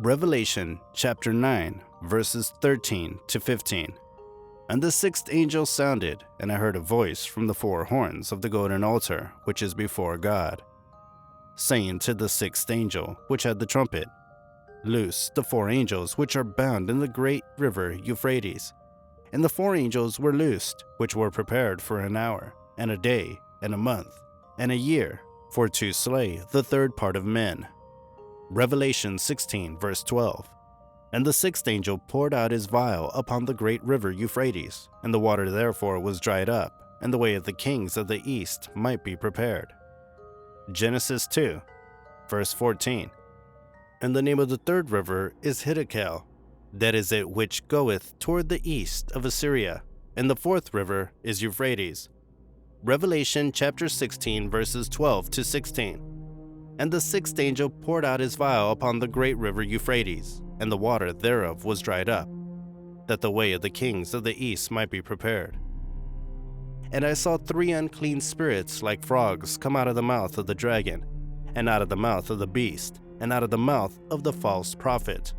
Revelation chapter 9, verses 13 to 15. And the sixth angel sounded, and I heard a voice from the four horns of the golden altar which is before God, saying to the sixth angel which had the trumpet, Loose the four angels which are bound in the great river Euphrates. And the four angels were loosed, which were prepared for an hour, and a day, and a month, and a year, for to slay the third part of men. Revelation 16, verse 12. And the sixth angel poured out his vial upon the great river Euphrates, and the water therefore was dried up, and the way of the kings of the east might be prepared. Genesis 2, verse 14. And the name of the third river is Hiddekel, that is it which goeth toward the east of Assyria, and the fourth river is Euphrates. Revelation chapter 16, verses 12 to 16. And the sixth angel poured out his vial upon the great river Euphrates, and the water thereof was dried up, that the way of the kings of the east might be prepared. And I saw three unclean spirits like frogs come out of the mouth of the dragon, and out of the mouth of the beast, and out of the mouth of the false prophet.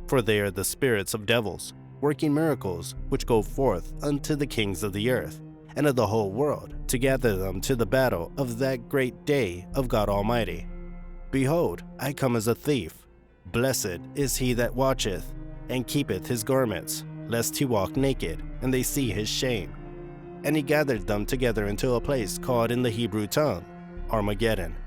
For they are the spirits of devils, working miracles, which go forth unto the kings of the earth, and of the whole world, to gather them to the battle of that great day of God Almighty. Behold, I come as a thief. Blessed is he that watcheth, and keepeth his garments, lest he walk naked, and they see his shame. And he gathered them together into a place called in the Hebrew tongue, Armageddon.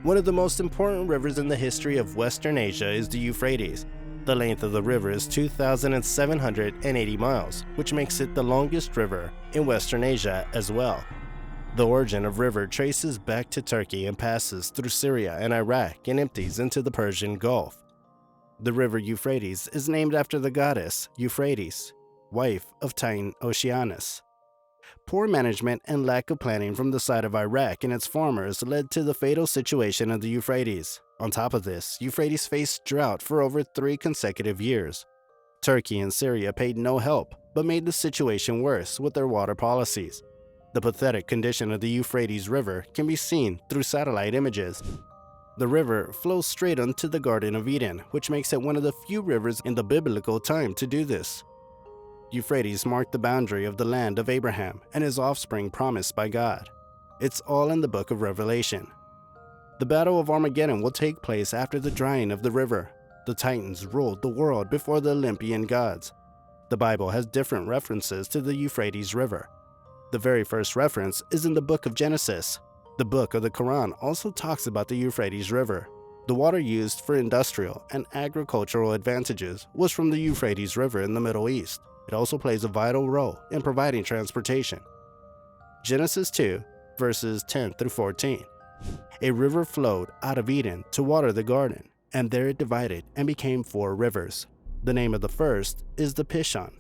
One of the most important rivers in the history of Western Asia is the Euphrates. The length of the river is 2,780 miles, which makes it the longest river in Western Asia as well. The origin of river traces back to Turkey and passes through Syria and Iraq and empties into the Persian Gulf. The river Euphrates is named after the goddess Euphrates, wife of Titan Oceanus. Poor management and lack of planning from the side of Iraq and its farmers led to the fatal situation of the Euphrates. On top of this, Euphrates faced drought for over 3 consecutive years. Turkey and Syria paid no help, but made the situation worse with their water policies. The pathetic condition of the Euphrates River can be seen through satellite images. The river flows straight onto the Garden of Eden, which makes it one of the few rivers in the biblical time to do this. Euphrates marked the boundary of the land of Abraham and his offspring promised by God. It's all in the book of Revelation. The Battle of Armageddon will take place after the drying of the river. The Titans ruled the world before the Olympian gods. The Bible has different references to the Euphrates River. The very first reference is in the book of Genesis. The book of the Quran also talks about the Euphrates River. The water used for industrial and agricultural advantages was from the Euphrates River in the Middle East. It also plays a vital role in providing transportation. Genesis 2, verses 10 through 14. A river flowed out of Eden to water the garden, and there it divided and became 4 rivers. The name of the first is the Pishon.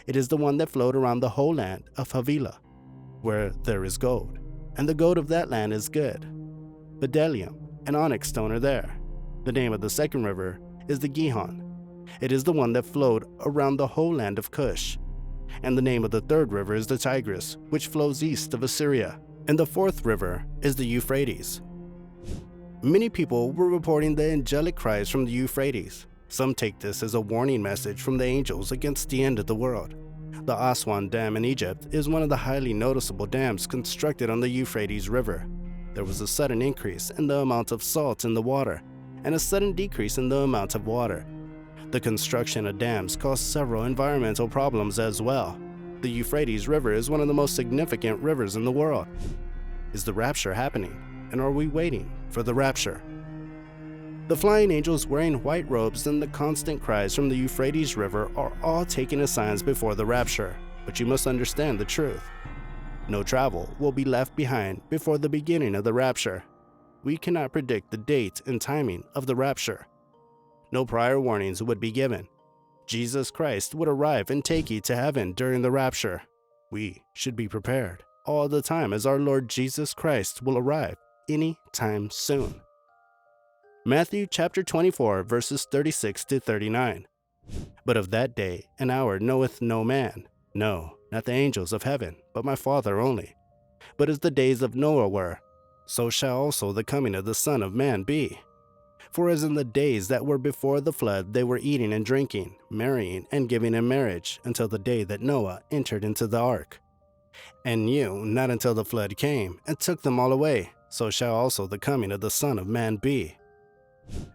It is the one that flowed around the whole land of Havilah, where there is gold, and the gold of that land is good. Bdellium and onyx stone are there. The name of the second river is the Gihon. It is the one that flowed around the whole land of Cush. And the name of the third river is the Tigris, which flows east of Assyria. And the fourth river is the Euphrates. Many people were reporting the angelic cries from the Euphrates. Some take this as a warning message from the angels against the end of the world. The Aswan Dam in Egypt is one of the highly noticeable dams constructed on the Euphrates River. There was a sudden increase in the amount of salt in the water, and a sudden decrease in the amount of water. The construction of dams caused several environmental problems as well. The Euphrates River is one of the most significant rivers in the world. Is the rapture happening? And are we waiting for the rapture? The flying angels wearing white robes and the constant cries from the Euphrates River are all taken as signs before the rapture, but you must understand the truth. No travel will be left behind before the beginning of the rapture. We cannot predict the date and timing of the rapture. No prior warnings would be given. Jesus Christ would arrive and take you to heaven during the rapture. We should be prepared all the time, as our Lord Jesus Christ will arrive any time soon. Matthew chapter 24, verses 36 to 39. But of that day and hour knoweth no man, no, not the angels of heaven, but my Father only. But as the days of Noah were, so shall also the coming of the Son of Man be. For as in the days that were before the flood, they were eating and drinking, marrying and giving in marriage, until the day that Noah entered into the ark, and knew not until the flood came and took them all away. So shall also the coming of the Son of Man be.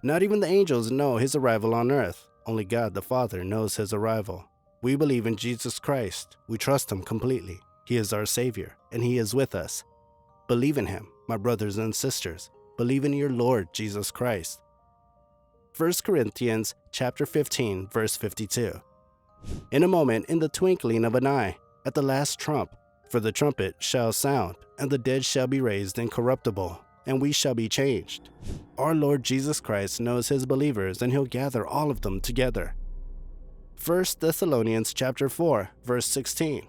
Not even the angels know his arrival on earth. Only God the Father knows his arrival. We believe in Jesus Christ. We trust him completely. He is our Savior, and he is with us. Believe in him, my brothers and sisters. Believe in your Lord Jesus Christ. 1 Corinthians chapter 15, verse 52. In a moment, in the twinkling of an eye, at the last trump, for the trumpet shall sound, and the dead shall be raised incorruptible, and we shall be changed. Our Lord Jesus Christ knows his believers, and he'll gather all of them together. 1 Thessalonians chapter 4, verse 16.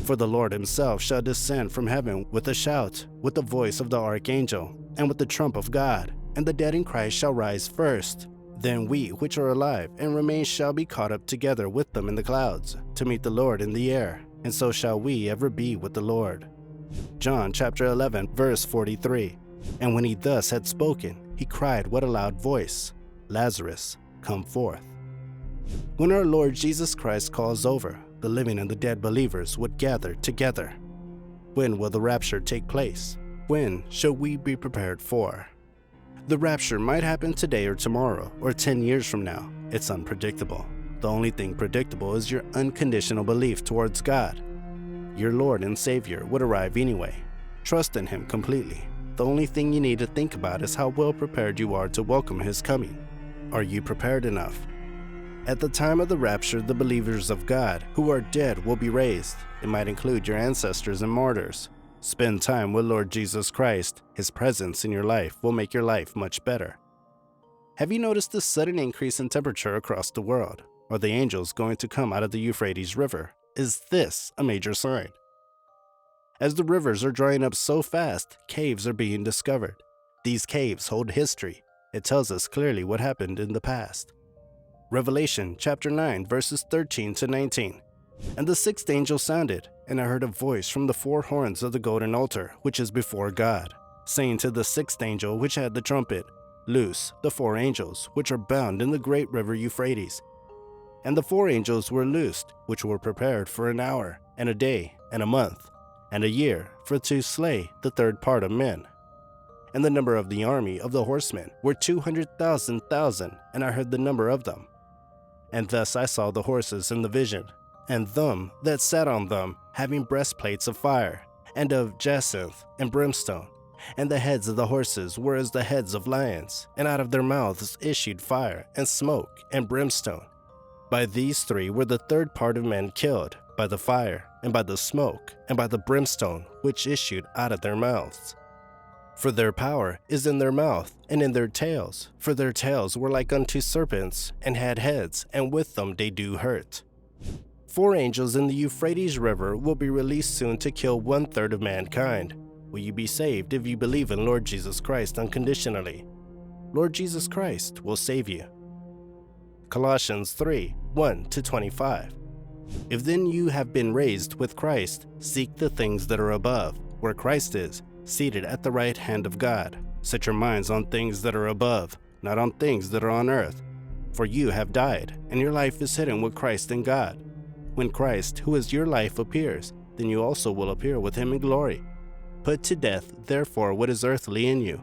For the Lord himself shall descend from heaven with a shout, with the voice of the archangel, and with the trump of God, and the dead in Christ shall rise first. Then we which are alive and remain shall be caught up together with them in the clouds, to meet the Lord in the air, and so shall we ever be with the Lord. John chapter 11, verse 43. And when he thus had spoken, he cried with a loud voice, Lazarus, come forth. When our Lord Jesus Christ calls over, the living and the dead believers would gather together. When will the rapture take place? When shall we be prepared for? The rapture might happen today or tomorrow or 10 years from now. It's unpredictable. The only thing predictable is your unconditional belief towards God. Your Lord and Savior would arrive anyway. Trust in him completely. The only thing you need to think about is how well prepared you are to welcome his coming. Are you prepared enough? At the time of the rapture, the believers of God who are dead will be raised. It might include your ancestors and martyrs. Spend time with Lord Jesus Christ. His presence in your life will make your life much better. Have you noticed the sudden increase in temperature across the world? Are the angels going to come out of the Euphrates River? Is this a major sign? As the rivers are drying up so fast, caves are being discovered. These caves hold history. It tells us clearly what happened in the past. Revelation chapter 9, verses 13 to 19. And the sixth angel sounded, and I heard a voice from the four horns of the golden altar, which is before God, saying to the sixth angel which had the trumpet, Loose the four angels which are bound in the great river Euphrates. And the four angels were loosed, which were prepared for an hour, and a day, and a month, and a year, for to slay the third part of men. And the number of the army of the horsemen were 200,000, and I heard the number of them. And thus I saw the horses in the vision, and them that sat on them, having breastplates of fire, and of jacinth and brimstone. And the heads of the horses were as the heads of lions, and out of their mouths issued fire, and smoke, and brimstone. By these three were the third part of men killed, by the fire, and by the smoke, and by the brimstone which issued out of their mouths. For their power is in their mouth, and in their tails, for their tails were like unto serpents, and had heads, and with them they do hurt. 4 angels in the Euphrates River will be released soon to kill 1/3 of mankind. Will you be saved if you believe in Lord Jesus Christ unconditionally? Lord Jesus Christ will save you. Colossians 3, 1-25. If then you have been raised with Christ, seek the things that are above, where Christ is, seated at the right hand of God. Set your minds on things that are above, not on things that are on earth. For you have died, and your life is hidden with Christ in God. When Christ, who is your life, appears, then you also will appear with him in glory. Put to death, therefore, what is earthly in you: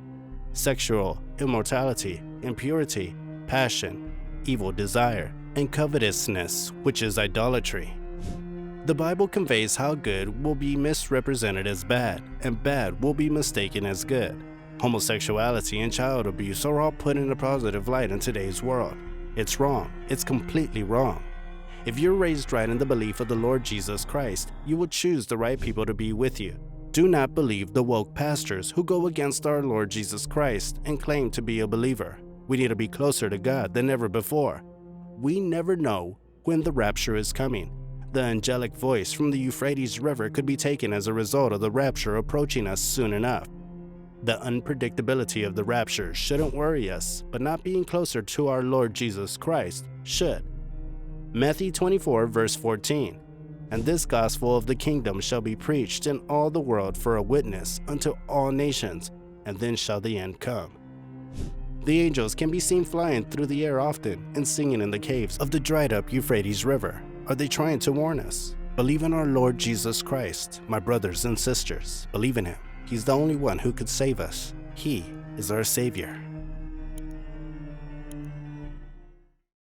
sexual immorality, impurity, passion, evil desire, and covetousness, which is idolatry. The Bible conveys how good will be misrepresented as bad, and bad will be mistaken as good. Homosexuality and child abuse are all put in a positive light in today's world. It's wrong. It's completely wrong. If you're raised right in the belief of the Lord Jesus Christ, you will choose the right people to be with you. Do not believe the woke pastors who go against our Lord Jesus Christ and claim to be a believer. We need to be closer to God than ever before. We never know when the rapture is coming. The angelic voice from the Euphrates River could be taken as a result of the rapture approaching us soon enough. The unpredictability of the rapture shouldn't worry us, but not being closer to our Lord Jesus Christ should. Matthew 24, verse 14. And this gospel of the kingdom shall be preached in all the world for a witness unto all nations, and then shall the end come. The angels can be seen flying through the air often and singing in the caves of the dried up Euphrates River. Are they trying to warn us? Believe in our Lord Jesus Christ, my brothers and sisters. Believe in Him. He's the only one who could save us. He is our Savior.